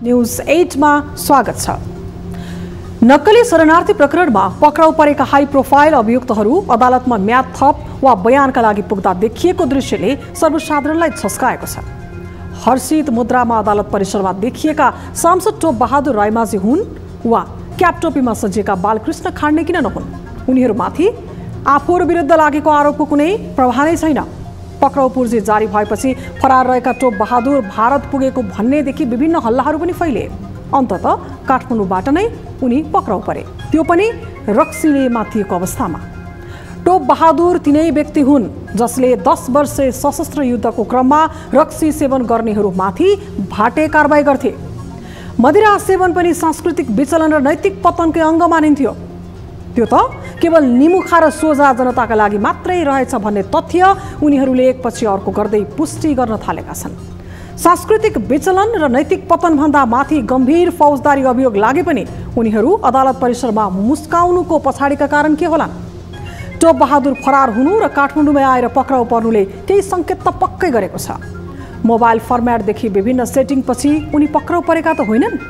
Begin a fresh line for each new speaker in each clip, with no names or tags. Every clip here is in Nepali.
न्यूज 8 मा स्वागत छ। नक्कली शरणार्थी प्रकरणमा पक्राउ परेका हाई प्रोफाइल अभियुक्तहरू अदालतमा म्याद थप वा बयानका लागि पुग्दा देखिएको दृश्यले सर्वसाधारणलाई छस्काएको छ। हर्षित मुद्रामा अदालत परिसरमा देखिएका सांसद टोप बहादुर रायमाझी हुन् वा क्यापटोपीमा सजिएका बालकृष्ण खाड्ने किन नहुन्, उनीहरूमाथि आफूहरू विरुद्ध लागेको आरोपको कुनै प्रभाव नै छैन। पक्राउ पूर्जी जारी भएपछि फरार रहेका टोप बहादुर भारत पुगेको भन्नेदेखि विभिन्न हल्लाहरू पनि फैले। अन्ततः काठमाडौँबाट नै उनी पक्राउ परे, त्यो पनि रक्सीले माथिएको अवस्थामा। टोप बहादुर तिनै व्यक्ति हुन् जसले 10 वर्ष सशस्त्र युद्धको क्रममा रक्सी सेवन गर्नेहरूमाथि भाटे कारबाही गर्थे। मदिरा सेवन पनि सांस्कृतिक विचलन र नैतिक पतनकै अङ्ग मानिन्थ्यो। त्यो त केवल निमुखा र सोझा जनताका लागि मात्रै रहेछ भन्ने तथ्य उनीहरूले एकपछि अर्को गर्दै पुष्टि गर्न थालेका छन्। सांस्कृतिक विचलन र नैतिक पतन भन्दा माथि गम्भीर फौजदारी अभियोग लागे पनि उनीहरू अदालत परिसरमा मुस्काउनुको पछाडिका कारण के होला? टोप बहादुर फरार हुनु र काठमाडौँमा आएर पक्राउ पर्नुले केही सङ्केत त पक्कै गरेको छ। मोबाइल फर्म्याटदेखि विभिन्न सेटिङपछि उनी पक्राउ परेका त होइनन्?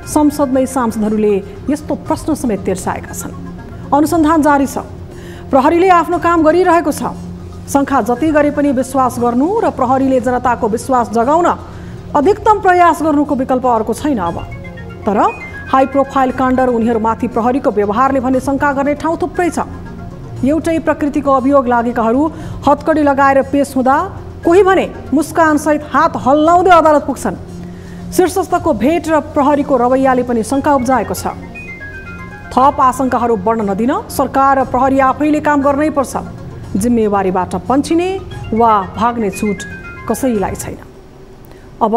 संसदमै सांसदहरूले यस्तो प्रश्न समेत तिर्साएका छन्। अनुसन्धान जारी छ, प्रहरीले आफ्नो काम गरिरहेको छ। शङ्का जति गरे पनि विश्वास गर्नु र प्रहरीले जनताको विश्वास जगाउन अधिकतम प्रयास गर्नुको विकल्प अर्को छैन। अब तर हाई प्रोफाइल काण्ड र उनीहरूमाथि प्रहरीको व्यवहारले भने शङ्का गर्ने ठाउँ थुप्रै छ। एउटै प्रकृतिको अभियोग लागेकाहरू हतकडी लगाएर पेश हुँदा कोही भने मुस्कानसहित हात हल्लाउँदै अदालत पुग्छन्। शीर्षस्तको भेट र प्रहरीको रवैयाले पनि शङ्का उब्जाएको छ। थप आशंकाहरू बढ्न नदिन सरकार र प्रहरी आफैले काम गर्नै पर्छ। जिम्मेवारीबाट पन्छिने वा भाग्ने छुट कसैलाई छैन। अब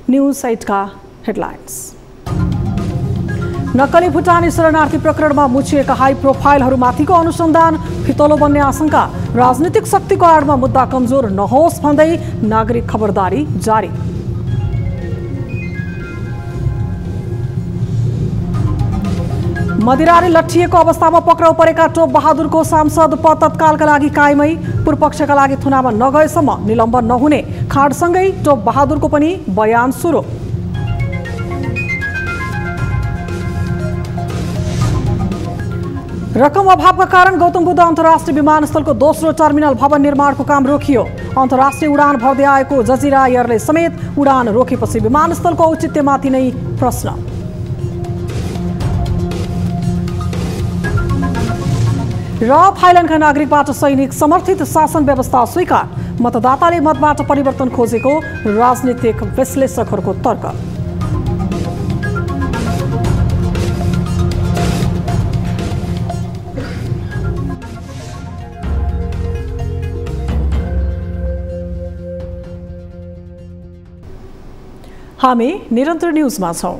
न्यूज 8 का हेडलाइन्स। नक्कली भुटानी शरणार्थी प्रकरणमा मुछिएका हाई प्रोफाइलहरूमाथिको अनुसन्धान फितलो बन्ने आशंका। राजनीतिक शक्तिको आडमा मुद्दा कमजोर नहोस् भन्दै नागरिक खबरदारी जारी। मदिराले लट्ठिएको अवस्थामा पक्राउ परेका टोप बहादुरको सांसद पद तत्कालका लागि कायमै। पूर्वपक्षका लागि थुनामा नगएसम्म निलम्बन नहुने खाडसँगै टोप बहादुरको पनि बयान सुरु। रकम अभावका कारण गौतम बुद्ध अन्तर्राष्ट्रिय विमानस्थलको दोस्रो टर्मिनल भवन निर्माणको काम रोकियो। अन्तर्राष्ट्रिय उडान भर्दै आएको जजिरा एयरले समेत उडान रोकेपछि विमानस्थलको औचित्यमाथि नै प्रश्न। र थाइल्यान्डका नागरिकबाट सैनिक समर्थित शासन व्यवस्था स्वीकार। मतदाताले मतबाट परिवर्तन खोजेको राजनीतिक विश्लेषकहरूको तर्क। हामी निरन्तर न्यूजमा छौं।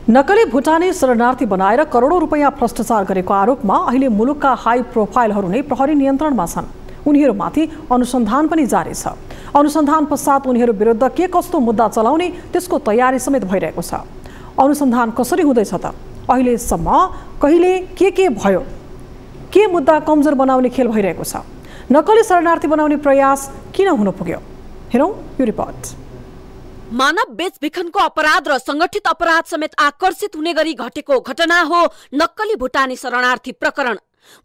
नक्कली भुटानी शरणार्थी बनाएर करोडौं रुपैयाँ भ्रष्टाचार गरेको आरोपमा अहिले मुलुकका हाई प्रोफाइलहरू नै प्रहरी नियन्त्रणमा छन्। उनीहरूमाथि अनुसन्धान पनि जारी छ। अनुसन्धान पश्चात उनीहरू विरुद्ध के कस्तो मुद्दा चलाउने त्यसको तयारी समेत भइरहेको छ। अनुसन्धान कसरी हुँदैछ त? अहिलेसम्म कहिले के भयो? के मुद्दा कमजोर बनाउने खेल भइरहेको छ? नक्कली शरणार्थी बनाउने प्रयास किन हुन पुग्यो? हेरौं यो रिपोर्ट।
मानव बेचबिखनको अपराध र संगठित अपराध समेत आकर्षित हुने गरी घटेको घटना हो नक्कली भुटानी शरणार्थी प्रकरण।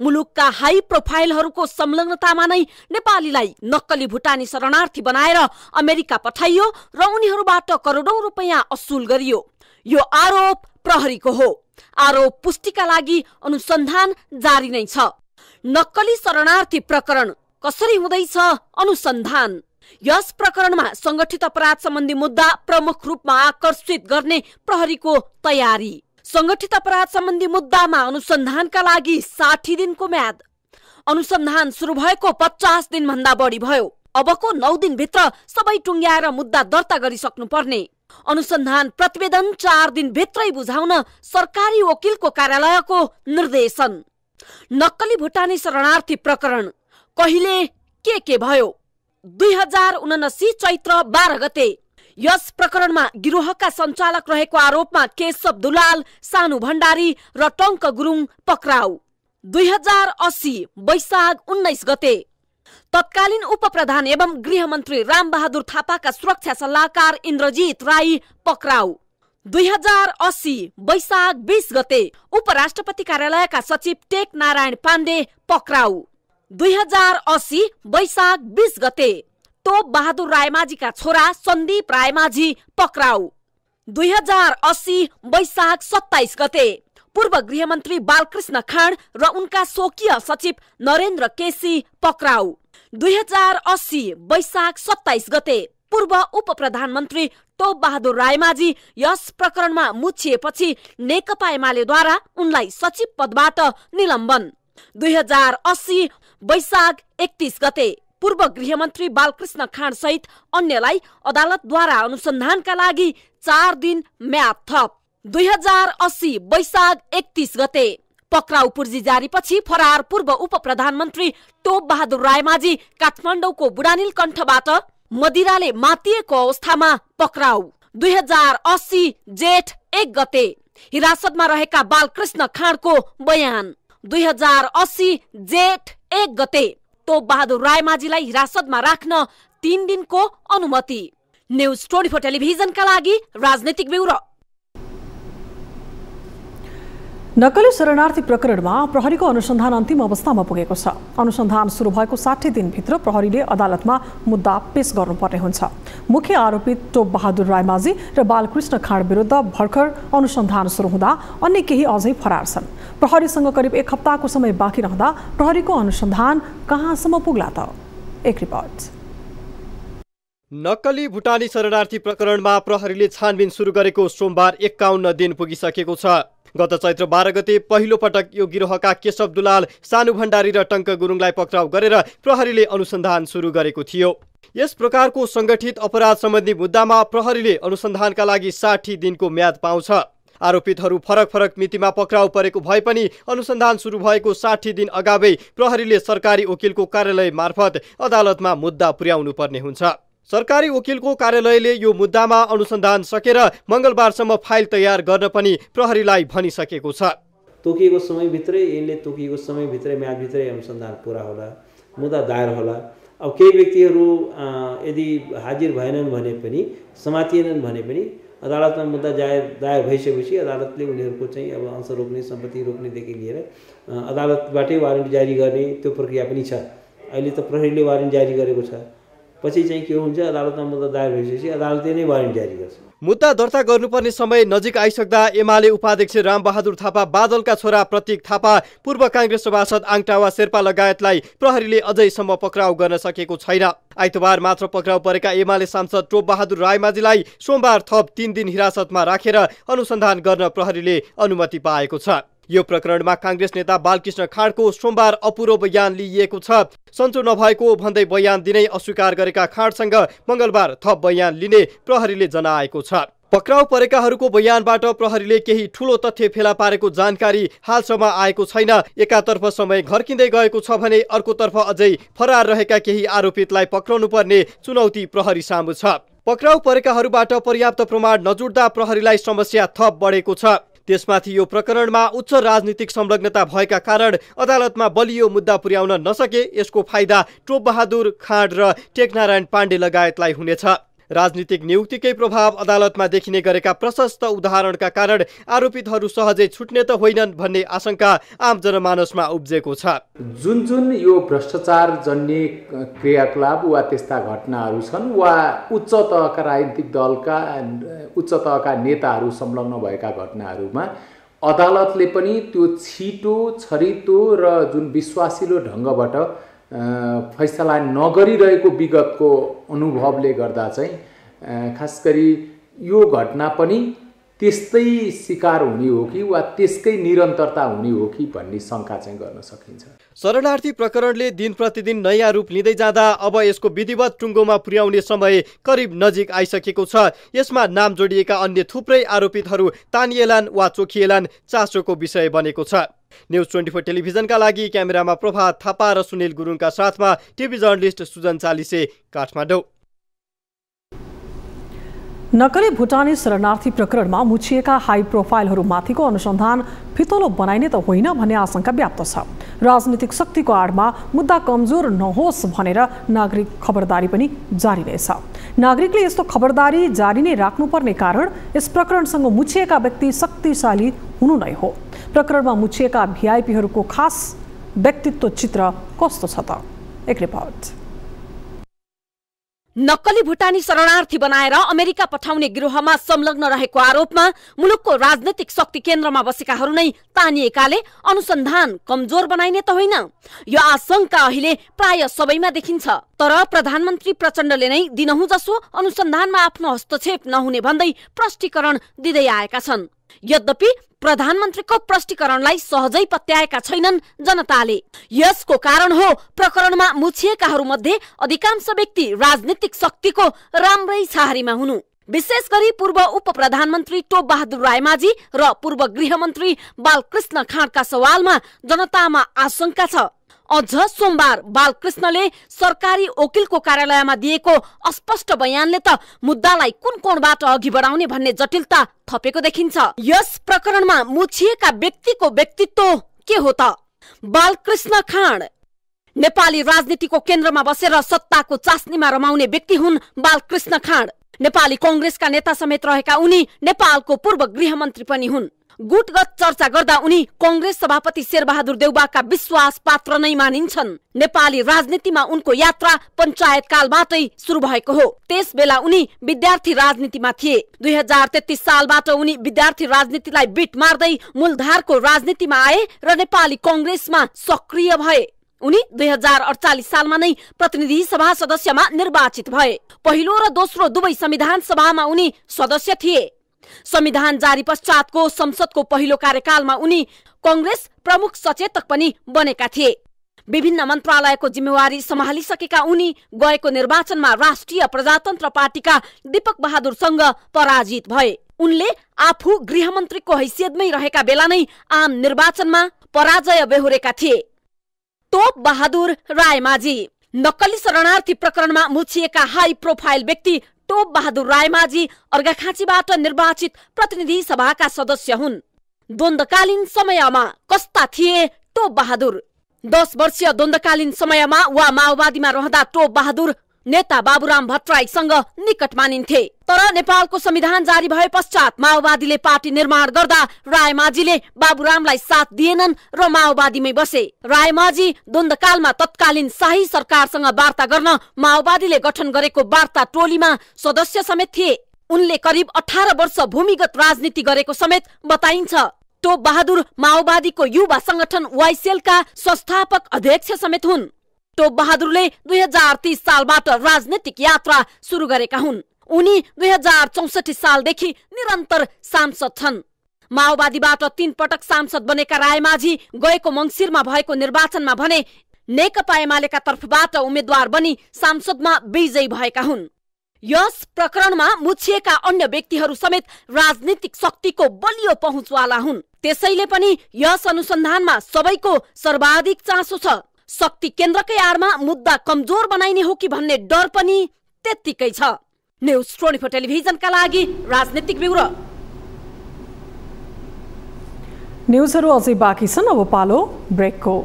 मुलुकका हाई प्रोफाइलहरूको संलग्नतामा नै नेपालीलाई नक्कली भुटानी शरणार्थी बनाएर अमेरिका पठाइयो र उनीहरूबाट करोडौं रुपैयाँ असुल गरियो। यो आरोप प्रहरीको हो। आरोप पुष्टिका लागि अनुसन्धान जारी नै छ। नक्कली शरणार्थी प्रकरण कसरी हुँदैछ अनुसन्धान। यस प्रकरणमा संगठित अपराध सम्बन्धी मुद्दा प्रमुख रूपमा आकर्षित गर्ने प्रहरीको तयारी। संगठित अपराध सम्बन्धी मुद्दामा अनुसन्धानका लागि 60 दिनको म्याद। अनुसन्धान सुरु भएको 50 दिन भन्दा बढी भयो। अबको 9 दिनभित्र सबै टुङ्ग्याएर मुद्दा दर्ता गरिसक्नु पर्ने। अनुसन्धान प्रतिवेदन 4 दिनभित्रै बुझाउन सरकारी वकिलको कार्यालयको निर्देशन। नक्कली भुटानी शरणार्थी प्रकरण कहिले के भयो? 2079 चैत्र 12 गते यस प्रकरणमा गिरोहका सञ्चालक रहेको आरोपमा केशव दुलाल, सानु भण्डारी र टङ्क गुरुङ पक्राउ। 2080 वैशाख 19 गते तत्कालीन उपप्रधान एवं गृहमन्त्री रामबहादुर थापाका सुरक्षा सल्लाहकार इन्द्रजित राई पक्राउ। 2080 वैशाख 20 गते उपराष्ट्रपति कार्यालयका सचिव टेक नारायण पाण्डे पक्राउ। 2080 वैशाख 20 गते तोप बहादुर रायमाझीका छोरा सन्दीप रायमाझी पक्राउ। 2080 वैशाख 27 गते पूर्व गृहमन्त्री बालकृष्ण खाँड र उनका स्वकीय सचिव नरेन्द्र केसी पक्राउ। 2080 वैशाख 27 गते पूर्व उप प्रधानमन्त्री टोप बहादुर रायमाझी यस प्रकरणमा मुछिएपछि नेकपा एमालेद्वारा उनलाई सचिव पदबाट निलम्बन। 2080 वैशाख 31 गते पूर्व गृहमन्त्री बालकृष्ण खाँड सहित अन्यलाई अदालतद्वारा अनुसन्धानका लागि 4 दिन म्याद थप। 2080 वैशाख 31 गते पक्राउ पूर्जी जारीपछि फरार पूर्व उप प्रधानमन्त्री टोप बहादुर रायमाझी काठमाडौँको बुढानील कण्ठबाट मदिराले मातिएको अवस्थामा पक्राउ। 2080 जेठ 1 गते हिरासतमा रहेका बालकृष्ण खाँडको बयान। 2080 जेठ 1 गते टोप बहादुर रायमाझीलाई हिरासतमा राख्न 3 दिनको अनुमति। न्युज 24 टेलिभिजनका लागि राजनीतिक ब्युरो।
नक्कली शरणार्थी प्रकरणमा प्रहरीको अनुसन्धान अन्तिम अवस्थामा पुगेको छ। अनुसन्धान सुरु भएको 60 दिनभित्र प्रहरीले अदालतमा मुद्दा पेश गर्नुपर्ने हुन्छ। मुख्य आरोपित टोप बहादुर रायमाझी र बालकृष्ण खाँड विरुद्ध भर्खर अनुसन्धान सुरु हुँदा अन्य केही अझै फरार छन्। प्रहरीसँग करिब 1 हप्ताको समय बाँकी रहँदा प्रहरीको अनुसन्धान कहाँसम्म पुग्ला त? एक रिपोर्ट।
नक्कली भुटानी शरणार्थी प्रकरणमा प्रहरीले छानबिन सुरु गरेको सोमबार 51 दिन पुगिसकेको छ। गत चैत्र 12 गते पहिलो पटक यो गिरोहका केशव दुलाल, सानु भण्डारी र टङ्क गुरुङलाई पक्राउ गरेर प्रहरीले अनुसन्धान सुरु गरेको थियो। यस प्रकारको संगठित अपराध सम्बन्धी मुद्दामा प्रहरीले अनुसन्धानका लागि 60 दिनको म्याद पाउँछ। आरोपितहरू फरक फरक मितिमा पक्राउ परेको भए पनि अनुसन्धान सुरु भएको 60 दिन अगावै प्रहरीले सरकारी वकिलको कार्यालय मार्फत अदालतमा मुद्दा पुर्याउनु पर्ने हुन्छ। सरकारी वकिलको कार्यालयले यो मुद्दामा अनुसन्धान सकेर मंगलबारसम्म फाइल तयार गर्न पनि प्रहरीलाई भनिसकेको छ।
तोकिएको समयभित्रै यसले तोकिएको समयभित्रै म्यादभित्रै अनुसन्धान पुरा होला, मुद्दा दायर होला। अब केही व्यक्तिहरू यदि हाजिर भएनन् भने पनि, समातिएनन् भने पनि अदालतमा मुद्दा दायर भइसकेपछि अदालतले उनीहरूको चाहिँ अब अंश रोक्ने, सम्पत्ति रोक्नेदेखि लिएर अदालतबाटै वारेन्ट जारी गर्ने त्यो प्रक्रिया पनि छ। अहिले त प्रहरीले वारेन्ट जारी गरेको छ। पछि चाहिँ के हुन्छ, अदालतमा मुद्दा दायर भइसकेपछि अदालतले नै वारेन्ट जारी गर्छ।
मुद्दा दर्ता गर्नुपर्ने समय नजिक आइसक्दा एमाले उपाध्यक्ष रामबहादुर थापा, बादलका छोरा प्रतीक थापा, पूर्व कांग्रेस सभासद आङटावा शेर्पा लगायतलाई प्रहरीले अझैसम्म पक्राउ गर्न सकेको छैन। आइतबार मात्र पक्राउ परेका एमाले सांसद टोप बहादुर रायमाझीलाई सोमबार थप 3 दिन हिरासतमा राखेर अनुसन्धान गर्न प्रहरीले अनुमति पाएको छ। यो प्रकरणमा कांग्रेस नेता बालकृष्ण खाँडको सोमबार अपुरो बयान लिइएको छ। सन्चो नभएको भन्दै बयान दिनै अस्वीकार गरेका खाँडसँग मंगलबार थप बयान लिने प्रहरीले जनाएको छ। पक्राउ परेकाहरूको बयानबाट प्रहरीले केही ठूलो तथ्य फेला पारेको जानकारी हालसम्म आएको छैन। एकातर्फ समय घर्किँदै गएको छ भने अर्कोतर्फ अझै फरार रहेका केही आरोपितलाई पक्राउनु पर्ने चुनौती प्रहरी सामु छ। पक्राउ परेकाहरूबाट पर्याप्त प्रमाण नजुट्दा प्रहरीलाई समस्या थप बढेको छ। त्यसमाथि यो प्रकरणमा उच्च राजनीतिक संलग्नता भएका कारण अदालतमा बलियो मुद्दा पुर्याउन नसके यसको फाइदा टोप बहादुर खाँड र टेकनारायण पाण्डे लगायतलाई हुनेछ। राजनीतिक नियुक्तिकै प्रभाव अदालतमा देखिने गरेका प्रशस्त उदाहरणका कारण आरोपितहरू सहजै छुट्ने त होइनन् भन्ने आशंका आम जनमानसमा उब्जेको छ।
जुन यो भ्रष्टाचार जन्य क्रियाकलाप वा त्यस्ता घटनाहरू छन् वा उच्च तहका राजनीतिक दलका उच्च तहका नेताहरू संलग्न भएका घटनाहरूमा अदालतले पनि त्यो छिटो, छरितो र जुन विश्वासिलो ढङ्गबाट फैसला नगरिरहेको विगतको अनुभवले गर्दा चाहिँ खास गरी यो घटना पनि त्यस्तै शिकार हुने हो कि वा त्यसकै निरन्तरता हुने हो कि भन्ने शंका चाहिँ गर्न सकिन्छ।
शरणार्थी प्रकरणले दिन प्रतिदिन नयाँ रूप लिँदै जाँदा अब यसको विधिवत टुङ्गोमा पुर्याउने समय करिब नजिक आइसकेको छ। यसमा नाम जोडिएका अन्य थुप्रै आरोपितहरू तानिएलान् वा चोखिएलान् चासोको विषय बनेको छ। न्युज 24 टेलिभिजनका लागि क्यामेरामा प्रभात थापा र सुनिल गुरुङका साथमा टिभी जर्नलिस्ट सुजन चालिसे, काठमाडौँ।
नक्कली भुटानी शरणार्थी प्रकरणमा मुछिएका हाई प्रोफाइलहरूमाथिको अनुसन्धान फितलो बनाइने त होइन भन्ने आशंका व्याप्त छ। राजनीतिक शक्तिको आडमा मुद्दा कमजोर नहोस् भनेर नागरिक खबरदारी पनि जारी नै छ। नागरिकले यस्तो खबरदारी जारी नै राख्नुपर्ने कारण यस प्रकरणसँग मुछिएका व्यक्ति शक्तिशाली हुनु नै हो। प्रकरणमा मुछिएका भिआइपीहरूको खास व्यक्तित्व चित्र कस्तो छ त? एक रिपोर्ट।
नक्कली भुटानी शरणार्थी बनाएर अमेरिका पठाउने गिरोहमा संलग्न रहेको आरोपमा मुलुकको राजनैतिक शक्ति केन्द्रमा बसेकाहरू नै तानिएकाले अनुसन्धान कमजोर बनाइने त होइन, यो आशंका अहिले प्राय सबैमा देखिन्छ। तर प्रधानमन्त्री प्रचण्डले नै दिनहुँ जसो अनुसन्धानमा आफ्नो हस्तक्षेप नहुने भन्दै प्रष्टीकरण दिँदै आएका छन्। यद्यपि प्रधानमन्त्रीको प्रष्टीकरणलाई सहजै पत्याएका छैनन् जनताले। यसको कारण हो प्रकरणमा मुछिएकाहरू मध्ये अधिकांश व्यक्ति राजनीतिक शक्तिको राम्रै छाहारीमा हुनु। विशेष गरी पूर्व उप प्रधानमन्त्री टोप बहादुर रायमाझी र पूर्व गृहमन्त्री बालकृष्ण खाँडका सवालमा जनतामा आशंका छ। अझ सोमबार बालकृष्णले सरकारी वकिलको कार्यालयमा दिएको अस्पष्ट बयानले त मुद्दालाई कुन कोणबाट अघि बढाउने भन्ने जटिलता थपेको देखिन्छ। यस प्रकरणमा मुछिएका व्यक्तिको व्यक्तित्व के हो त? बालकृष्ण खाँड नेपाली राजनीतिको केन्द्रमा बसेर सत्ताको चास्नीमा रमाउने व्यक्ति हुन् बालकृष्ण खाँड। नेपाली कांग्रेसका नेता समेत रहेका उनी नेपालको पूर्व गृहमन्त्री पनि हुन्। गुटगत चर्चा गर्दा उनी कांग्रेस सभापति शेरबहादुर देउवाका विश्वास पात्र नै मानिन्छन्। नेपाली राजनीतिमा उनको यात्रा पञ्चायत कालबाटै सुरु भएको हो। त्यसबेला उनी विद्यार्थी राजनीतिमा थिए। 2033 सालबाट उनी विद्यार्थी राजनीतिलाई बिट मार्दै मूलधारको राजनीतिमा आए र नेपाली कांग्रेसमा सक्रिय भए। उनी 2048 सालमा नै प्रतिनिधि सभा सदस्यमा निर्वाचित भए। पहिलो र दोस्रो दुवै संविधान सभामा उनी सदस्य थिए। संविधान जारी पश्चातको संसदको पहिलो कार्यकालमा उनी कांग्रेस प्रमुख सचेतक पनि बनेका थिए। विभिन्न मन्त्रालयको जिम्मेवारी सम्हालिसकेका उनी गएको निर्वाचनमा राष्ट्रिय प्रजातन्त्र पार्टीका दीपक बहादुरसँग पराजित भए। उनले आफू गृहमन्त्रीको हैसियतमै रहेका बेला नै आम निर्वाचनमा पराजय बेहोरेका थिए। टोप बहादुर रायमाझी नक्कली शरणार्थी प्रकरणमा मुछिएका हाई प्रोफाइल व्यक्ति टोप बहादुर रायमाझी अर्घाखाँचीबाट निर्वाचित प्रतिनिधि सभाका सदस्य हुन्। द्वन्द्वकालीन समयमा कस्ता थिए टोप बहादुर? 10 वर्षीय द्वन्द्वकालीन समयमा वा माओवादीमा रहँदा टोप बहादुर नेता बाबुराम भट्टराईसँग निकट मानिन्थे। तर नेपालको संविधान जारी भए पश्चात माओवादीले पार्टी निर्माण गर्दा रायमाझीले बाबुरामलाई साथ दिएनन् र माओवादीमै बसे। रायमाझी द्वन्द्वकालमा तत्कालीन शाही सरकारसँग वार्ता गर्न माओवादीले गठन गरेको वार्ता टोलीमा सदस्य समेत थिए। उनले करिब 18 वर्ष भूमिगत राजनीति गरेको समेत बताइन्छ। टोप बहादुर माओवादीको युवा संगठन वाइसेलका संस्थापक अध्यक्ष समेत हुन्। टोप बहादुरले 2030 सालबाट राजनीतिक यात्रा सुरु गरेका हुन्। उनी 2064 सालदेखि निरन्तर सांसद छन्। माओवादीबाट 3 पटक सांसद बनेका रायमाझी गएको मङ्सिरमा भएको निर्वाचनमा भने नेकपा एमालेका तर्फबाट उम्मेद्वार बनी सांसदमा विजयी भएका हुन्। यस प्रकरणमा मुछिएका अन्य व्यक्तिहरू समेत राजनीतिक शक्तिको बलियो पहुँचवाला हुन्। त्यसैले पनि यस अनुसन्धानमा सबैको सर्वाधिक चासो छ। शक्ति केन्द्रकै आडमा मुद्दा कमजोर बनाइने हो कि भन्ने डर पनि त्यत्तिकै छ। न्यूज 24 टेलिभिजनका लागि राजनीतिक ब्युरो।
न्यूजहरू अझै बाँकी छन्, अब पालो ब्रेकको।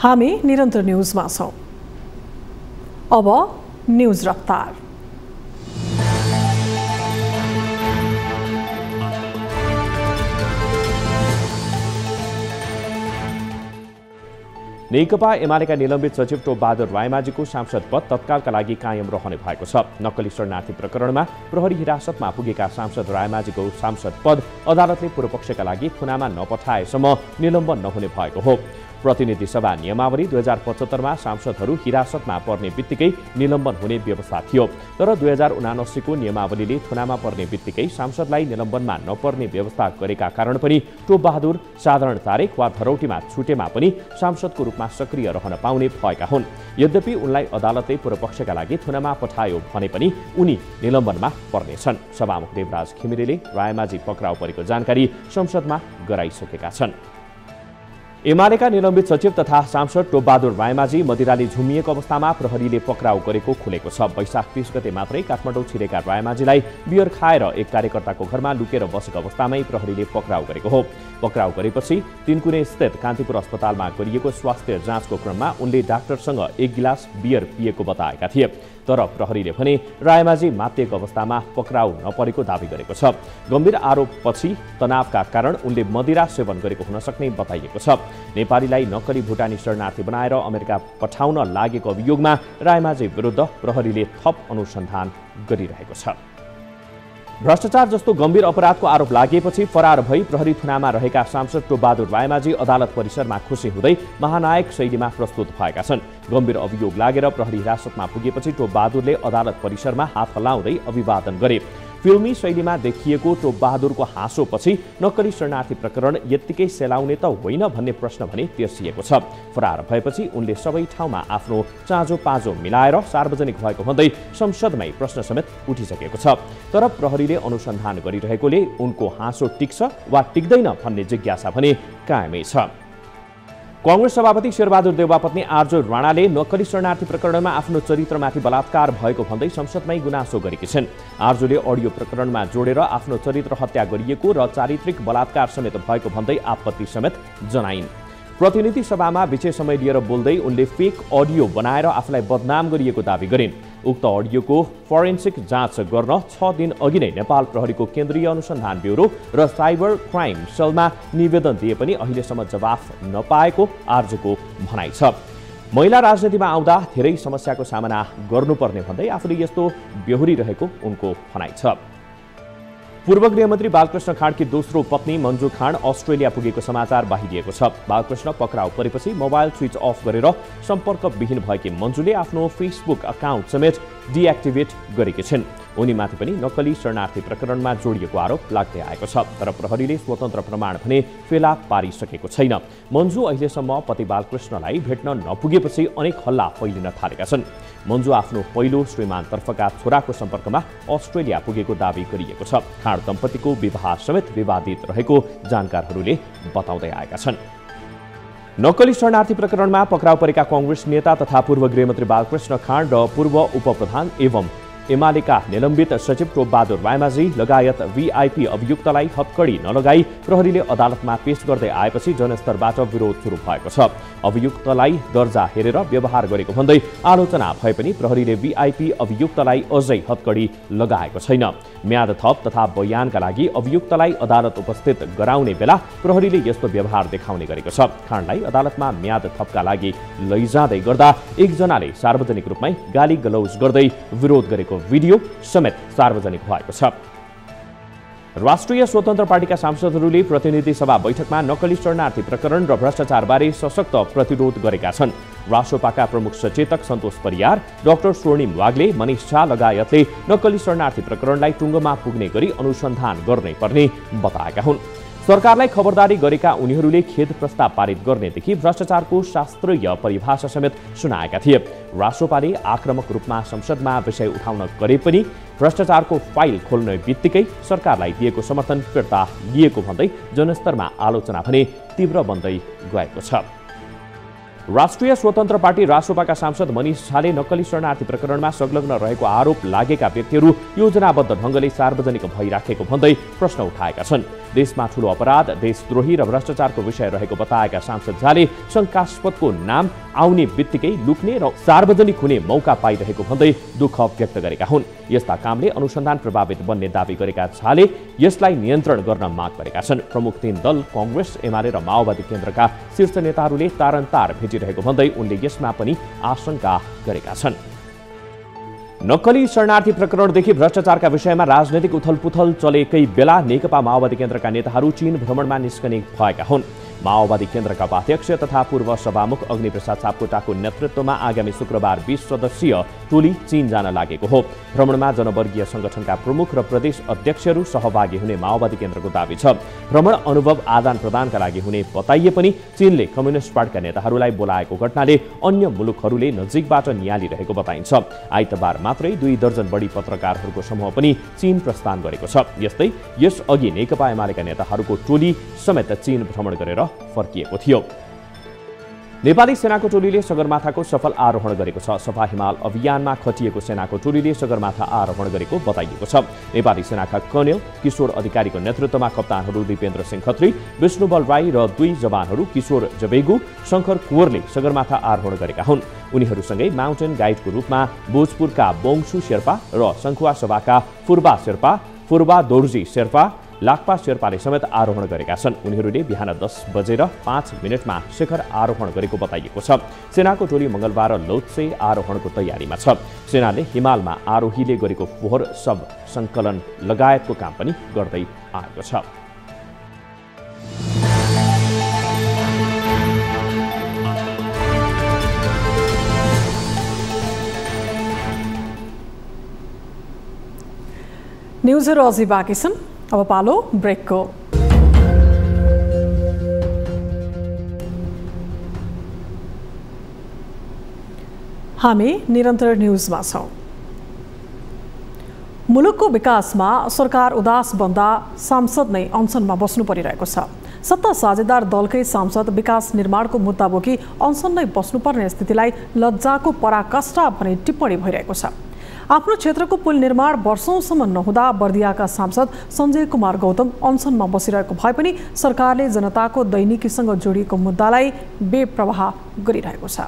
हामी निरन्तर न्यूजमा छौं। अब न्यूज रफ्तार।
नेकपा एमालेका निलम्बित सचिव टोप बहादुर रायमाझीको सांसद पद तत्कालका लागि कायम रहने भएको छ। नक्कली शरणार्थी प्रकरणमा प्रहरी हिरासतमा पुगेका सांसद रायमाझीको सांसद पद अदालतले पूर्वपक्षका लागि थुनामा नपठाएसम्म निलम्बन नहुने भएको हो। प्रतिनिधि सभा नियमावली 2075 मा सांसदहरू हिरासतमा पर्ने बित्तिकै निलम्बन हुने व्यवस्था थियो। तर 2079 को नियमावलीले थुनामा पर्ने बित्तिकै सांसदलाई निलम्बनमा नपर्ने व्यवस्था गरेका कारण पनि टोप बहादुर साधारण तारिख वा धरौटीमा छुटेमा पनि सांसदको रूपमा सक्रिय रहन पाउने भएका हुन्। यद्यपि उनलाई अदालतले पूर्वपक्षका लागि थुनामा पठायो भने पनि उनी निलम्बनमा पर्नेछन्। सभामुख देवराज घिमिरेले रायमाझी पक्राउ परेको जानकारी संसदमा गराइसकेका छन्। एमालेका निलम्बित सचिव तथा सांसद टोपबहादुर रायमाझी मदिराले झुमिएको अवस्थामा प्रहरीले पक्राउ गरेको खुलेको छ। वैशाख 30 गते मात्रै काठमाडौँ छिरेका रायमाझीलाई बियर खाएर एक कार्यकर्ताको घरमा लुकेर बसेको अवस्थामै प्रहरीले पक्राउ गरेको हो। पक्राउ गरेपछि तिनकुने स्थित कान्तिपुर अस्पतालमा गरिएको स्वास्थ्य जाँचको क्रममा उनले डाक्टरसँग 1 गिलास बियर पिएको बताएका थिए। तर प्रहरीले भने रायमाझी मातिएको अवस्थामा पक्राउ नपरेको दावी गरेको छ। गम्भीर आरोपपछि तनावका कारण उनले मदिरा सेवन गरेको हुन सक्ने बताइएको छ। नेपालीलाई नक्कली भुटानी शरणार्थी बनाएर अमेरिका पठाउन लागेको अभियोगमा रायमाझी विरुद्ध प्रहरीले थप अनुसन्धान गरिरहेको छ। भ्रष्टाचार जस्तो गम्भीर अपराधको आरोप लागेपछि फरार भई प्रहरी थुनामा रहेका सांसद टोपबहादुर रायमाझी अदालत परिसरमा खुसी हुँदै महानायक शैलीमा प्रस्तुत भएका छन्। गम्भीर अभियोग लागेर प्रहरी हिरासतमा पुगेपछि टोपबहादुरले अदालत परिसरमा हात हल्लाउँदै अभिवादन गरे। फिल्मी शैलीमा देखिएको टोपबहादुरको हाँसोपछि नक्कली शरणार्थी प्रकरण यत्तिकै सेलाउने त होइन भन्ने प्रश्न भने तेर्सिएको छ। फरार भएपछि उनले सबै ठाउँमा आफ्नो चाँजो पाँजो मिलाएर सार्वजनिक भएको भन्दै संसदमै प्रश्न समेत उठिसकेको छ। तर प्रहरीले अनुसन्धान गरिरहेकोले उनको हाँसो टिक्छ वा टिक्दैन भन्ने जिज्ञासा भने कायमै छ। कांग्रेस सभापति शेरबहादुर देउवापत्नी आर्जो राणाले नक्कली शरणार्थी प्रकरणमा आफ्नो चरित्रमाथि बलात्कार भएको भन्दै संसदमै गुनासो गरेकी छिन्। आर्जोले अडियो प्रकरणमा जोडेर आफ्नो चरित्र हत्या गरिएको र चारित्रिक बलात्कार समेत भएको भन्दै आपत्ति समेत जनाइन्। प्रतिनिधि सभामा विषय समय लिएर बोल्दै उनले फेक अडियो बनाएर आफूलाई बदनाम गरिएको दावी गरिन्। उक्त अडियोको फोरेन्सिक जाँच गर्न 6 दिन अघि नै नेपाल प्रहरीको केन्द्रीय अनुसन्धान ब्युरो र साइबर क्राइम सेलमा निवेदन दिए पनि अहिलेसम्म जवाफ नपाएको आर्जोको भनाइ छ। महिला राजनीतिमा आउँदा धेरै समस्याको सामना गर्नुपर्ने भन्दै आफूले यस्तो बेहोरिरहेको उनको भनाइ छ। पूर्व गृहमन्त्री बालकृष्ण खाँडकी दोस्रो पत्नी मन्जु खाँड अस्ट्रेलिया पुगेको समाचार बाहिरिएको छ। बालकृष्ण पक्राउ परेपछि मोबाइल स्विच अफ गरेर सम्पर्कविहीन भएकी मन्जुले आफ्नो फेसबुक अकाउन्ट समेत डिएक्टिभेट गरेकी छिन्। उनीमाथि पनि नक्कली शरणार्थी प्रकरणमा जोडिएको आरोप लाग्दै आएको छ। तर प्रहरीले स्वतन्त्र प्रमाण भने फेला पारिसकेको छैन। मन्जु अहिलेसम्म पति बालकृष्णलाई भेट्न नपुगेपछि अनेक हल्ला फैलिन थालेका छन्। मन्जु आफ्नो पहिलो श्रीमानतर्फका छोराको सम्पर्कमा अस्ट्रेलिया पुगेको दावी गरिएको छ। खाँड दम्पतिको विवाह समेत विवादित रहेको जानकारहरूले बताउँदै आएका छन्। नक्कली शरणार्थी प्रकरणमा पक्राउ परेका कांग्रेस नेता तथा पूर्व गृहमन्त्री बालकृष्ण खाँड र पूर्व उपप्रधान एवं एमालेका निलम्बित सचिव टोपबहादुर रायमाझी लगायत वीआईपी अभियुक्तलाई हत्कडी नलगाई प्रहरीले अदालतमा पेश गर्दै आएपछि जनस्तरबाट विरोध सुरु भएको छ। अभियुक्तलाई दर्जा हेरेर व्यवहार गरेको भन्दै आलोचना भए पनि प्रहरीले वीआईपी अभियुक्तलाई अझै हत्कडी लगाएको छैन। म्याद थप तथा बयानका लागि अभियुक्तलाई अदालत उपस्थित गराउने बेला प्रहरीले यस्तो व्यवहार देखाउने गरेको छ। खाँडलाई अदालतमा म्याद थपका लागि लैजाँदै गर्दा एकजनाले सार्वजनिक रूपमै गाली गलौज गर्दै विरोध गरेको भिडियो समेत सार्वजनिक भएको छ। राष्ट्रिय स्वतन्त्र पार्टीका सांसदहरूले प्रतिनिधि सभा बैठकमा नक्कली शरणार्थी प्रकरण र भ्रष्टाचारबारे सशक्त प्रतिरोध गरेका छन्। रासोपाका प्रमुख सचेतक सन्तोष परियार, डाक्टर स्वर्णिम वाग्ले, मनिष झा लगायतले नक्कली शरणार्थी प्रकरणलाई टुङ्गोमा पुग्ने गरी अनुसन्धान गर्नै पर्ने बताएका हुन्। सरकारलाई खबरदारी गरेका उनीहरूले खेद प्रस्ताव पारित गर्नेदेखि भ्रष्टाचारको शास्त्रीय परिभाषा समेत सुनाएका थिए। रासोपाले आक्रामक रूपमा संसदमा विषय उठाउन गरे पनि भ्रष्टाचारको फाइल खोल्ने बित्तिकै सरकारलाई दिएको समर्थन फिर्ता लिएको भन्दै जनस्तरमा आलोचना भने तीव्र बन्दै गएको छ। राष्ट्रिय स्वतन्त्र पार्टी रासोपाका सांसद मनिष झाले नक्कली शरणार्थी प्रकरणमा संलग्न रहेको आरोप लागेका व्यक्तिहरू योजनाबद्ध ढङ्गले सार्वजनिक भइराखेको भन्दै प्रश्न उठाएका छन्। देशमा ठूलो अपराध, देशद्रोही र भ्रष्टाचारको विषय रहेको बताएका सांसद झाले शङ्कास्पदको नाम आउने बित्तिकै लुक्ने र सार्वजनिक हुने मौका पाइरहेको भन्दै दुःख व्यक्त गरेका हुन्। यस्ता कामले अनुसन्धान प्रभावित बन्ने दावी गरेका झाले यसलाई नियन्त्रण गर्न माग गरेका छन्। प्रमुख 3 दल कांग्रेस, एमाले र माओवादी केन्द्रका शीर्ष नेताहरूले तारन्तार भेटिरहेको भन्दै उनले यसमा पनि आशंका गरेका छन्। नक्कली शरणार्थी प्रकरणदेखि भ्रष्टाचारका विषयमा राजनैतिक उथलपुथल चलेकै बेला नेकपा माओवादी केन्द्रका नेताहरू चीन भ्रमणमा निस्कने भएका हुन्। माओवादी केन्द्रका उपाध्यक्ष तथा पूर्व सभामुख अग्निप्रसाद सापकोटाको नेतृत्वमा आगामी शुक्रबार 20 सदस्यीय टोली चीन जान लागेको हो। भ्रमणमा जनवर्गीय संगठनका प्रमुख र प्रदेश अध्यक्षहरू सहभागी हुने माओवादी केन्द्रको दावी छ। भ्रमण अनुभव आदान प्रदानका लागि हुने बताइए पनि चीनले कम्युनिस्ट पार्टीका नेताहरूलाई बोलाएको घटनाले अन्य मुलुकहरूले नजिकबाट नियालिरहेको बताइन्छ। आइतबार मात्रै 2 दर्जन बढी पत्रकारहरूको समूह पनि चीन प्रस्थान गरेको छ। यस्तै यसअघि नेकपा एमालेका नेताहरूको टोली समेत चीन भ्रमण गरेर फर्किएको थियो। नेपाली सेनाको टोलीले सगरमाथाको सफल आरोहण गरेको छ। सफा हिमाल अभियानमा खटिएको सेनाको टोलीले सगरमाथा आरोहण गरेको बताइएको छ। नेपाली सेनाका कर्णेल किशोर अधिकारीको नेतृत्वमा कप्तानहरू दिपेन्द्र सिंह खत्री, विष्णुबल राई र 2 जवानहरू किशोर जबेगु, शङ्कर कुँवरले सगरमाथा आरोहण गरेका हुन्। उनीहरूसँगै माउन्टेन गाइडको रूपमा भोजपुरका बोङसु शेर्पा र सङ्खुवा सभाका फुर्बा शेर्पा, फुर्बा दोर्जी शेर्पा, लाक्पा शेर्पाले समेत आरोहण गरेका छन्। उनीहरूले बिहान 10:05 शिखर आरोहण गरेको बताइएको छ। सेनाको टोली मंगलबार लौत्से आरोहणको तयारीमा छ। सेनाले हिमालमा आरोहीले गरेको फोहोर सब सङ्कलन लगायतको काम पनि गर्दै आएको छ।
न्युजहरू अझै बाँकी छन्। अब पालो ब्रेकको। हामी निरन्तर न्युजमा छौँ। मुलुकको विकासमा सरकार उदास बन्दा सांसद नै अनसनमा बस्नु परिरहेको छ। सत्ता साझेदार दलकै सांसद विकास निर्माणको मुद्दा बोकी अनसन नै बस्नुपर्ने स्थितिलाई लज्जाको पराकाष्ठा भनी टिप्पणी भइरहेको छ। आफ्नो क्षेत्रको पुल निर्माण वर्षौंसम्म नहुँदा बर्दियाका सांसद सञ्जय कुमार गौतम अनसनमा बसिरहेको भए पनि सरकारले जनताको दैनिकीसँग जोडिएको मुद्दालाई बेप्रवाह गरिरहेको छ।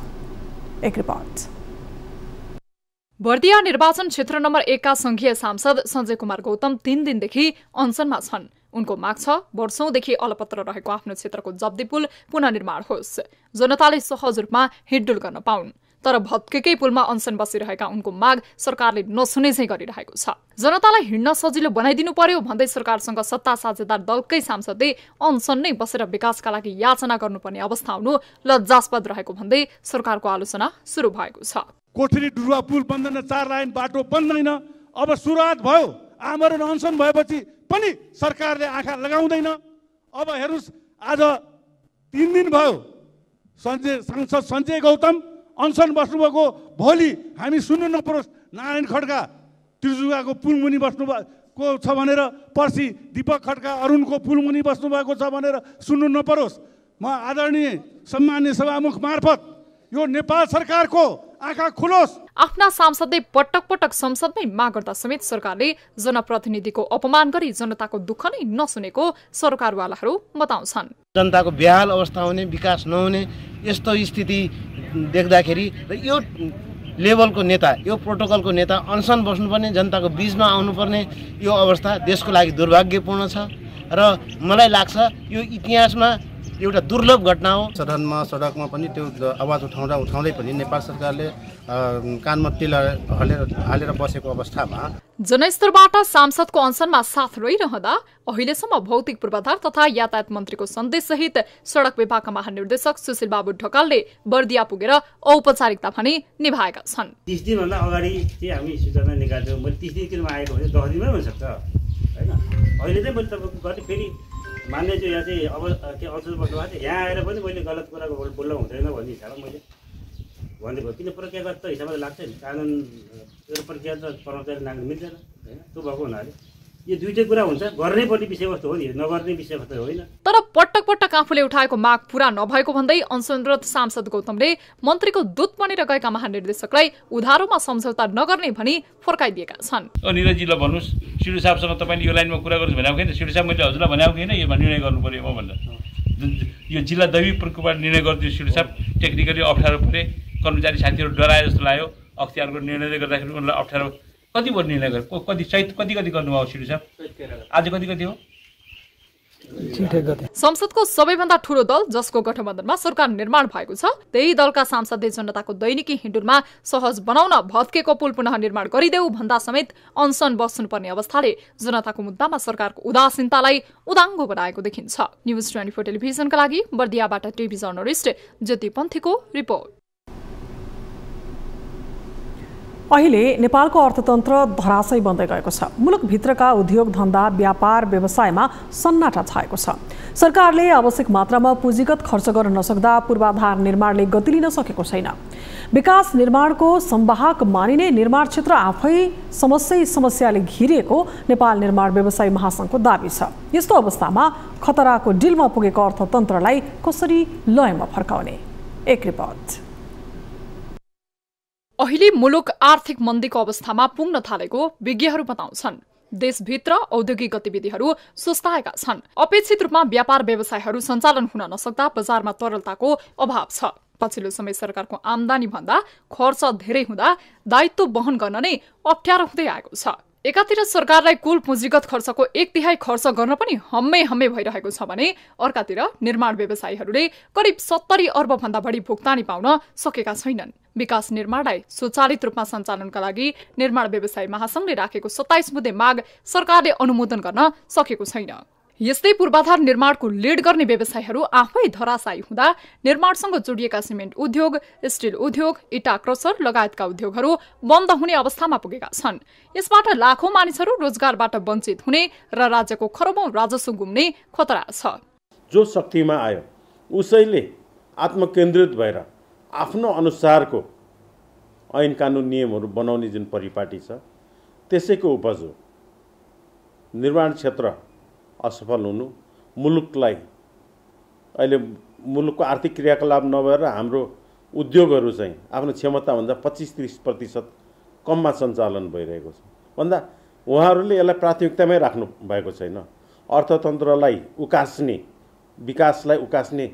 एक रिपोर्ट।
बर्दिया निर्वाचन क्षेत्र नम्बर 1 का संघीय सांसद सञ्जय कुमार गौतम 3 दिनदेखि अनसनमा छन्। उनको माग छ वर्षौंदेखि अलपत्र रहेको आफ्नो क्षेत्रको जब्दी पुल पुनर्निर्माण होस्, जनताले सहज रूपमा हिँडडुल गर्न पाउन्। तर भत्केकै पुलमा अनसन बसिरहेका उनको माग सरकारले नसुने चाहिँ गरिरहेको छ। जनतालाई हिँड्न सजिलो बनाइदिनु पर्यो भन्दै सरकारसँग सत्ता साझेदार दलकै सांसदले अनसन नै बसेर विकासका लागि याचना गर्नुपर्ने अवस्था आउनु लज्जास्पद रहेको भन्दै सरकारको आलोचना सुरु भएको छ।
कोठरी डुरुवा पुल बन्दैन, 4 लाइन बाटो बन्दैन। अब सुरुवात भयो, आमरण अनसन भएपछि पनि सरकारले आँखा लगाउँदैन। अब हेर्नुस्, आज 3 दिन भयो सांसद सञ्जय गौतम अनसन बस्नुभएको। भोलि हामी सुन्नु नपरोस् नारायण खड्का त्रिजुगाको पुलमुनि बस्नुभएको छ भनेर, पर्सि दीपक खड्का अरुणको पुलमुनि बस्नुभएको छ भनेर सुन्नु नपरोस्। म आदरणीय सम्मान्य सभामुख मार्फत यो नेपाल सरकारको आँखा खुलोस्।
आफ्ना सांसदले पटक पटक संसदमै माग गर्दा समेत सरकारले जनप्रतिनिधिको अपमान गरी जनताको दुःख नै नसुनेको सरकारवालाहरू बताउँछन्।
जनताको बेहाल अवस्था हुने, विकास नहुने यस्तो स्थिति देख्दाखेरि र यो लेभलको नेता, यो प्रोटोकलको नेता अनसन बस्नुपर्ने, जनताको बीचमा आउनुपर्ने यो अवस्था देशको लागि दुर्भाग्यपूर्ण छ र मलाई लाग्छ यो इतिहासमा एउटा दुर्लभ घटना हो।
सदनमा सडकमा पनि त्यो आवाज उठाउँदै पनि नेपाल सरकारले कानमा तेल हालेर बसेको अवस्थामा
जनस्तरबाट सांसदको अनसनमा साथ रहिरहँदा अहिलेसम्म भौतिक पूर्वाधार तथा यातायात मन्त्रीको सन्देशसहित सडक विभागका महानिर्देशक सुशील बाबु ढकालले बर्दिया पुगेर औपचारिकता पनि निभाएका छन्।
30 दिनभन्दा अगाडि चाहिँ हामी सूचना निकाल्छौँ। मैले 30 दिनमा आएको भने 10 दिनमै हुनसक्छ होइन। अहिले चाहिँ मैले तपाईँको गर्ने फेरि मान्ने चाहिँ यहाँ चाहिँ अब के अनसन बस्नु भएको छ, यहाँ आएर पनि मैले गलत कुराको बोल्न हुँदैन भन्ने हिसाबमा मैले भनिदिएको। किन प्रक्रियागत त हिसाबले लाग्छ नि, कानुन प्रक्रिया त कर्मचारी नाग्न मिल्दैन होइन। त्यो भएको हुनाले यो दुईटै कुरा हुन्छ, गर्नै पर्ने विषयवस्तु हो नि, नगर्ने विषयवस्तु होइन।
तर पटक पटक आफूले उठाएको माग पूरा नभएको भन्दै अनसनरत सांसद गौतमले मन्त्रीको दूत बनेर गएका महानिर्देशकलाई उधारोमा सम्झौता नगर्ने भनी फर्काइदिएका छन्।
निरजीलाई भन्नुहोस्, सिडु साहबसँग तपाईँले यो लाइनमा कुरा गर्नु भनेको छैन, सिडु साहब मैले हजुरलाई भनेको छैन यो निर्णय गर्नु पर्यो म भनेर। यो जिल्ला दैवी प्रकोपबाट निर्णय गरिदियो सिडु साहब, टेक्निकली अप्ठ्यारो परे, कर्मचारी साथीहरू डराए जस्तो लाग्यो। अख्तियारको निर्णयले गर्दाखेरि उनीहरूलाई अप्ठ्यारो कति बढी निर्णय गरे, कति सहित कति गर्नुभयो सिडु साहब, आज कति हो?
संसदको सबैभन्दा ठूलो दल जसको गठबन्धनमा सरकार निर्माण भएको छ, त्यही दलका सांसदले जनताको दैनिकी हिँडुलमा सहज बनाउन भत्केको पुल पुनः निर्माण गरिदेऊ भन्दा समेत अनसन बस्नुपर्ने अवस्थाले जनताको मुद्दामा सरकारको उदासीनतालाई उदाङ्गो बनाएको देखिन्छ। न्युज 24 टेलिभिजनका लागि बर्दियाबाट टिभी जर्नलिस्ट ज्योति पन्थीको रिपोर्ट।
अहिले नेपालको अर्थतन्त्र धराशयी बन्दै गएको छ। मुलुकभित्रका उद्योग धन्दा व्यापार व्यवसायमा सन्नाटा छाएको छ। सरकारले आवश्यक मात्रामा पुँजीगत खर्च गर्न नसक्दा पूर्वाधार निर्माणले गति लिन सकेको छैन। विकास निर्माणको संवाहक मानिने निर्माण क्षेत्र आफै समस्याले घिरिएको नेपाल निर्माण व्यवसायी महासंघको दाबी छ। यस्तो अवस्थामा खतराको डिलमा पुगेको अर्थतन्त्रलाई कसरी लयमा फर्काउने? एक रिपोर्ट।
अहिले मुलुक आर्थिक मन्दीको अवस्थामा पुग्न थालेको विज्ञहरू बताउँछन्। देशभित्र औद्योगिक गतिविधिहरू सुस्ताएका छन्। अपेक्षित रूपमा व्यापार व्यवसायहरू सञ्चालन हुन नसक्दा बजारमा तरलताको अभाव छ। पछिल्लो समय सरकारको आमदानी भन्दा खर्च धेरै हुँदा दायित्व वहन गर्न नै अप्ठ्यारो हुँदै आएको छ। एकातिर सरकारलाई कुल पुँजीगत खर्चको 1/3 खर्च गर्न पनि हम्मे भइरहेको छ भने अर्कातिर निर्माण व्यवसायीहरूले करिब 70 अर्ब भन्दा बढी भुक्तानी पाउन सकेका छैनन्। विकास निर्माणलाई स्वचालित रूपमा सञ्चालनका लागि निर्माण व्यवसायी महासंघले राखेको 27 बुँदे माग सरकारले अनुमोदन गर्न सकेको छैन। यस्तै पूर्वाधार निर्माणको लिड गर्ने व्यवसायीहरू आफै धराशायी हुँदा निर्माणसँग जोडिएका सिमेन्ट उद्योग, स्टिल उद्योग, इटा क्रसर लगायतका उद्योगहरू बन्द हुने अवस्थामा पुगेका छन्। यसबाट लाखौं मानिसहरू रोजगारबाट वञ्चित हुने र राज्यको खरबौं राजस्व गुम्ने खतरा छ।
जो शक्तिमा आयो उसैले आत्मकेन्द्रित भएर आफ्नो अनुसारको ऐन कानुन नियमहरू बनाउने जुन परिपाटी छ त्यसैको उपज हो। निर्माण क्षेत्र असफल हुनु मुलुकलाई अहिले मुलुकको आर्थिक क्रियाकलाप नभएर हाम्रो उद्योगहरू चाहिँ आफ्नो क्षमताभन्दा 25-30% कममा सञ्चालन भइरहेको छ भन्दा उहाँहरूले यसलाई प्राथमिकतामै राख्नु भएको छैन। अर्थतन्त्रलाई उकास्ने, विकासलाई उकास्ने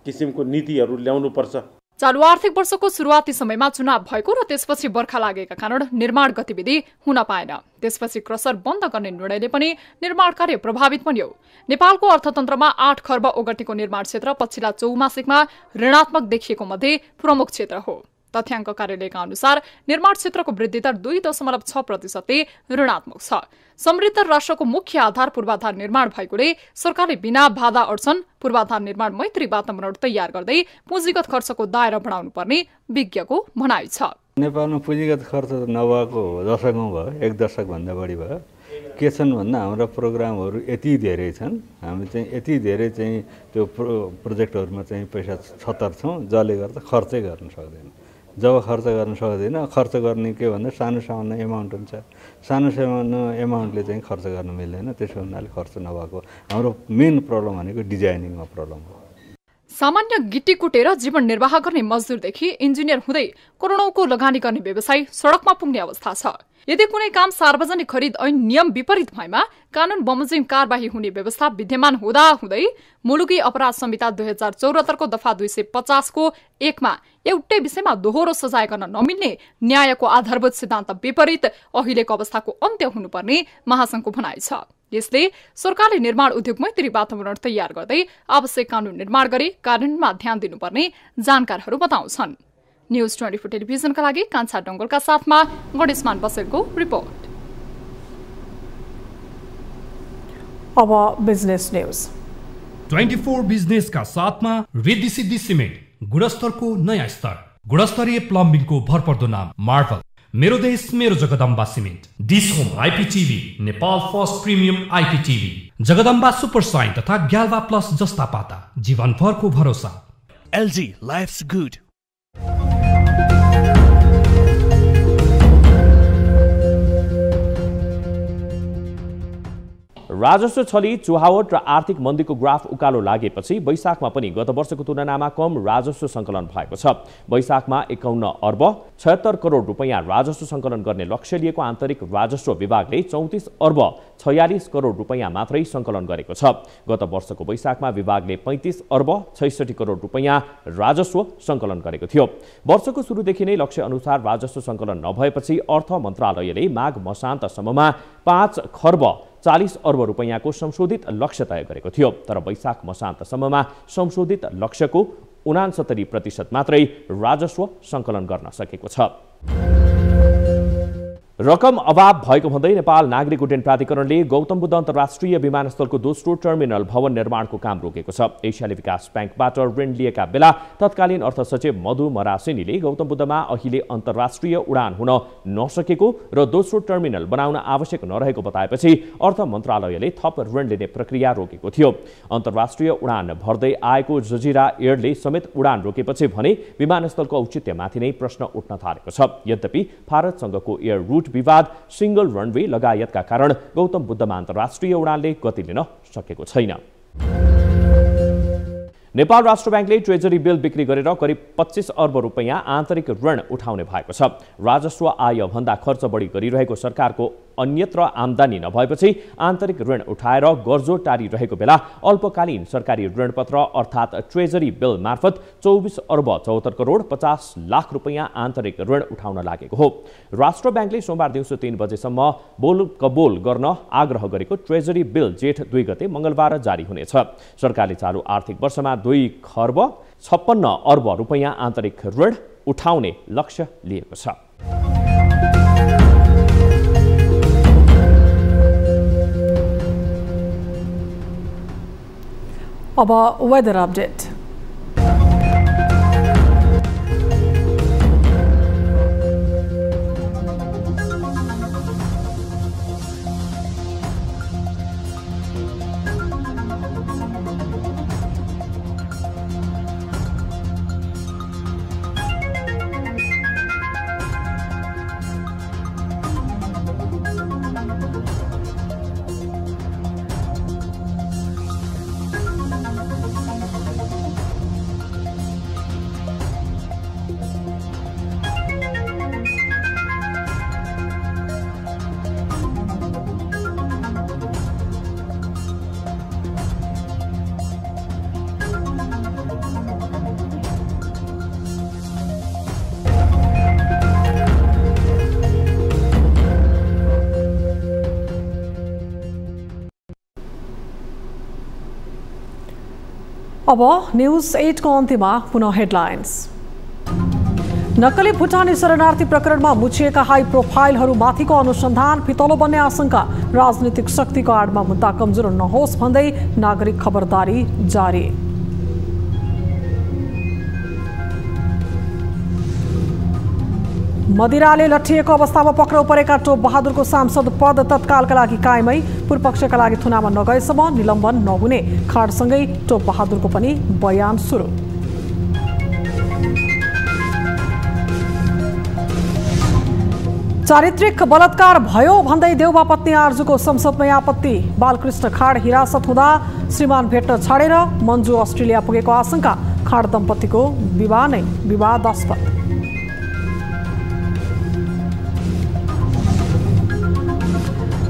किसिमको नीतिहरू ल्याउनुपर्छ।
चालु आर्थिक वर्षको सुरुवाती समयमा चुनाव भएको र त्यसपछि बर्खा लागेका कारण निर्माण गतिविधि हुन पाएन। त्यसपछि क्रसर बन्द गर्ने निर्णयले पनि निर्माण कार्य प्रभावित बन्यो। नेपालको अर्थतन्त्रमा 8 खर्ब ओगटेको निर्माण क्षेत्र पछिल्ला 4 मासिकमा ऋणात्मक देखिएको मध्ये प्रमुख क्षेत्र हो। तथ्याङ्क कार्यालयका अनुसार निर्माण क्षेत्रको वृद्धि दर 2.6% ऋणात्मक छ। समृद्ध राष्ट्रको मुख्य आधार पूर्वाधार निर्माण भएकोले सरकारले बिना बाधा अड्चन पूर्वाधार निर्माण मैत्री वातावरण तयार गर्दै पुँजीगत खर्चको दायरा बढाउनु पर्ने विज्ञको भनाइ छ।
नेपालमा पुँजीगत खर्च नभएको दशकौं भयो, 1 दशकभन्दा बढी भयो। के छन् भन्दा हाम्रा प्रोग्रामहरू यति धेरै छन्, हामी चाहिँ यति धेरै चाहिँ त्यो प्रोजेक्टहरूमा चाहिँ पैसा छतर्छौँ जसले गर्दा खर्चै गर्न सक्दैन। जब खर्च गर्न सक्दैन, खर्च गर्ने के भन्दा सानो सानो एमाउन्ट हुन्छ, सानो सानो एमाउन्टले चाहिँ खर्च गर्न मिल्दैन। त्यसो हुनाले खर्च नभएको हाम्रो मेन प्रब्लम भनेको डिजाइनिङमा प्रब्लम हो।
सामान्य गिटी कुटेर जीवन निर्वाह गर्ने मजदुरदेखि इन्जिनियर हुँदै करोडौंको लगानी गर्ने व्यवसायी सडकमा पुग्ने अवस्था छ। यदि कुनै काम सार्वजनिक खरिद ऐन नियम विपरीत भएमा कानून बमोजिम कारबाही हुने व्यवस्था विद्यमान हुँदाहुँदै मुलुकी अपराध संहिता 2074 को दफा 250 को 1 मा एउटै विषयमा दोहोरो सजाय गर्न नमिल्ने न्यायको आधारभूत सिद्धान्त विपरीत अहिलेको अवस्थाको अन्त्य हुनुपर्ने महासंघको भनाइ छ। यसले सरकारले निर्माण उद्योग मैत्री वातावरण तयार गर्दै आवश्यक कानून निर्माण गरी कार्यान्वयनमा ध्यान दिनुपर्ने जानकारहरू बताउँछन्। न्यूज 24 टेलिभिजनका लागि कान्छा डंगलका साथमा गणेशमान बसेलको रिपोर्ट।
अब बिजनेस न्यूज
24 बिजनेस का साथमा रिद्धि सिद्धि सिमेन्ट, गुणस्तरको नयाँ स्तर, गुणस्तरीय प्लम्बिङको भरपर्दो नाम मार्बल, मेरो देश मेरो Jagdamba cement, dish home IPTV, Nepal first premium IPTV, Jagdamba super shine तथा ग्याल्वा प्लस जस्ता पाता जीवनभरको भरोसा।
LG life's good.
राजस्व छली, चुहावट र आर्थिक मन्दीको ग्राफ उकालो लागेपछि वैशाखमा पनि गत वर्षको तुलनामा कम राजस्व सङ्कलन भएको छ। वैशाखमा 51 अर्ब 76 करोड रुपैयाँ राजस्व सङ्कलन गर्ने लक्ष्य लिएको आन्तरिक राजस्व विभागले 34 अर्ब 46 करोड रुपैयाँ मात्रै सङ्कलन गरेको छ। गत वर्षको वैशाखमा विभागले 35 अर्ब 66 करोड रुपैयाँ राजस्व सङ्कलन गरेको थियो। वर्षको सुरुदेखि नै लक्ष्य अनुसार राजस्व सङ्कलन नभएपछि अर्थ मन्त्रालयले माघ मसान्तसम्ममा 5 खर्ब 40 अर्ब रुपैयाँको संशोधित लक्ष्य तय गरेको थियो। तर वैशाख मसान्तसम्ममा संशोधित लक्ष्यको 69% मात्रै राजस्व सङ्कलन गर्न सकेको छ। रकम अभाव भएको भन्दै नेपाल नागरिक उड्डयन प्राधिकरणले गौतम बुद्ध अन्तर्राष्ट्रिय विमानस्थलको दोस्रो टर्मिनल भवन निर्माणको काम रोकेको छ। एसियाली विकास ब्याङ्कबाट ऋण लिएका बेला तत्कालीन अर्थ सचिव मधु मरासिनीले गौतम बुद्धमा अहिले अन्तर्राष्ट्रिय उडान हुन नसकेको र दोस्रो टर्मिनल बनाउन आवश्यक नरहेको बताएपछि अर्थ मन्त्रालयले थप ऋण लिने प्रक्रिया रोकेको थियो। अन्तर्राष्ट्रिय उडान भर्दै आएको जजिरा एयरले समेत उडान रोकेपछि भने विमानस्थलको औचित्यमाथि नै प्रश्न उठ्न थालेको छ। यद्यपि भारतसँगको एयर रुट विवाद, सिंगल रनवे लगायतका कारण गौतम बुद्धमा अन्तर्राष्ट्रिय उडानले गति लिन सकेको छैन। नेपाल राष्ट्र ब्याङ्कले ट्रेजरी बिल बिक्री गरेर करिब 25 अर्ब रुपैयाँ आन्तरिक ऋण उठाउने भएको छ। राजस्व आय भन्दा खर्च बढी गरिरहेको सरकारको अन्यत्र आम्दानी नभएपछि आन्तरिक ऋण उठाएर गर्जो टारिरहेको बेला अल्पकालीन सरकारी ऋणपत्र अर्थात् ट्रेजरी बिल मार्फत 24 अर्ब 74 करोड 50 लाख रुपैयाँ आन्तरिक ऋण उठाउन लागेको हो। राष्ट्र ब्याङ्कले सोमबार दिउँसो 3 बजेसम्म बोल कबोल गर्न आग्रह गरेको ट्रेजरी बिल जेठ 2 गते मंगलबार जारी हुनेछ। सरकारले चालू आर्थिक वर्षमा 2 खर्ब 56 अर्ब रुपैयाँ आन्तरिक ऋण उठाउने लक्ष्य लिएको छ।
अब वेदर अपडेट। अब न्यूज 8 को अन्त्यमा पुनः हेडलाइन्स। नक्कली भुटानी शरणार्थी प्रकरणमा मुछिएका हाई प्रोफाइलहरूमाथिको अनुसन्धान फितलो बन्ने आशंका। राजनीतिक शक्तिको आडमा मुद्दा कमजोर नहोस् भन्दै नागरिक खबरदारी जारी। मदिराले लट्ठिएको अवस्थामा पक्राउ परेका टोप बहादुरको सांसद पद तत्कालका लागि कायमै। पूर्वपक्षका लागि थुनामा नगएसम्म निलम्बन नहुने। खाडसँगै टोप बहादुरको पनि बयान सुरु। चारित्रिक बलात्कार भयो भन्दै देउबा पत्नी आर्जुको संसदमै आपत्ति। बालकृष्ण खाड हिरासत हुँदा श्रीमान भेट्न छाडेर मन्जु अस्ट्रेलिया पुगेको आशंका। खाड दम्पतिको विवाह नै विवादास्पद।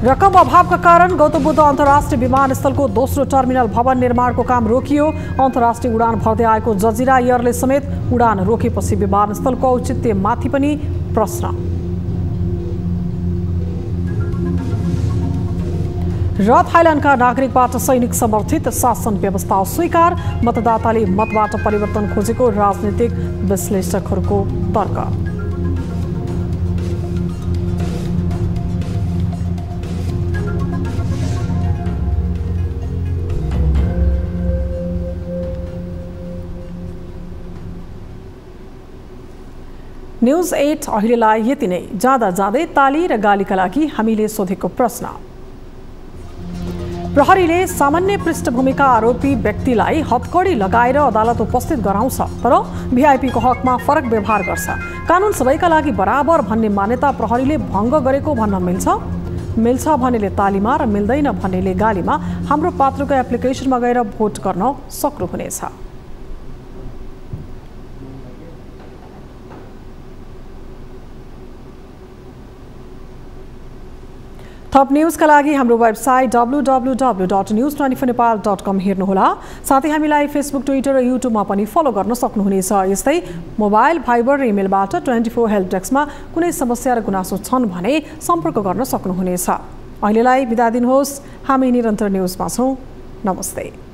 रकम अभावका कारण गौतम बुद्ध अन्तर्राष्ट्रिय विमानस्थलको दोस्रो टर्मिनल भवन निर्माणको काम रोकियो। अन्तर्राष्ट्रिय उडान भर्दै आएको जजिरा एयरले समेत उडान रोकेपछि विमानस्थलको औचित्यमाथि पनि प्रश्न। र थाइल्यान्डका नागरिकबाट सैनिक समर्थित शासन व्यवस्था अस्वीकार। मतदाताले मतबाट परिवर्तन खोजेको राजनीतिक विश्लेषकहरूको तर्क। न्यूज 8 अहिलेलाई यति नै। जाँदा जाँदै ताली र गालीका लागि हामीले सोधेको प्रश्न। प्रहरीले सामान्य पृष्ठभूमिका आरोपी व्यक्तिलाई हतकडी लगाएर अदालत उपस्थित गराउँछ, तर भिआइपीको हकमा फरक व्यवहार गर्छ। कानुन सबैका लागि बराबर भन्ने मान्यता प्रहरीले भङ्ग गरेको भन्न मिल्छ भनेले तालीमा र मिल्दैन भन्नेले गालीमा हाम्रो पात्रको एप्लिकेसनमा गएर भोट गर्न सक्नुहुनेछ। थप न्यूजका लागि हाम्रो वेबसाइट www.news24nepal.com हेर्नुहोला। साथै हामीलाई फेसबुक, ट्विटर र युट्युबमा पनि फलो गर्न सक्नुहुनेछ। यस्तै मोबाइल, भाइबर र इमेलबाट 24 हेल्प डेस्कमा कुनै समस्या र गुनासो छन् भने सम्पर्क गर्न सक्नुहुनेछ। अहिलेलाई बिदा दिनुहोस्। हामी निरन्तर न्यूजमा छौँ। नमस्ते।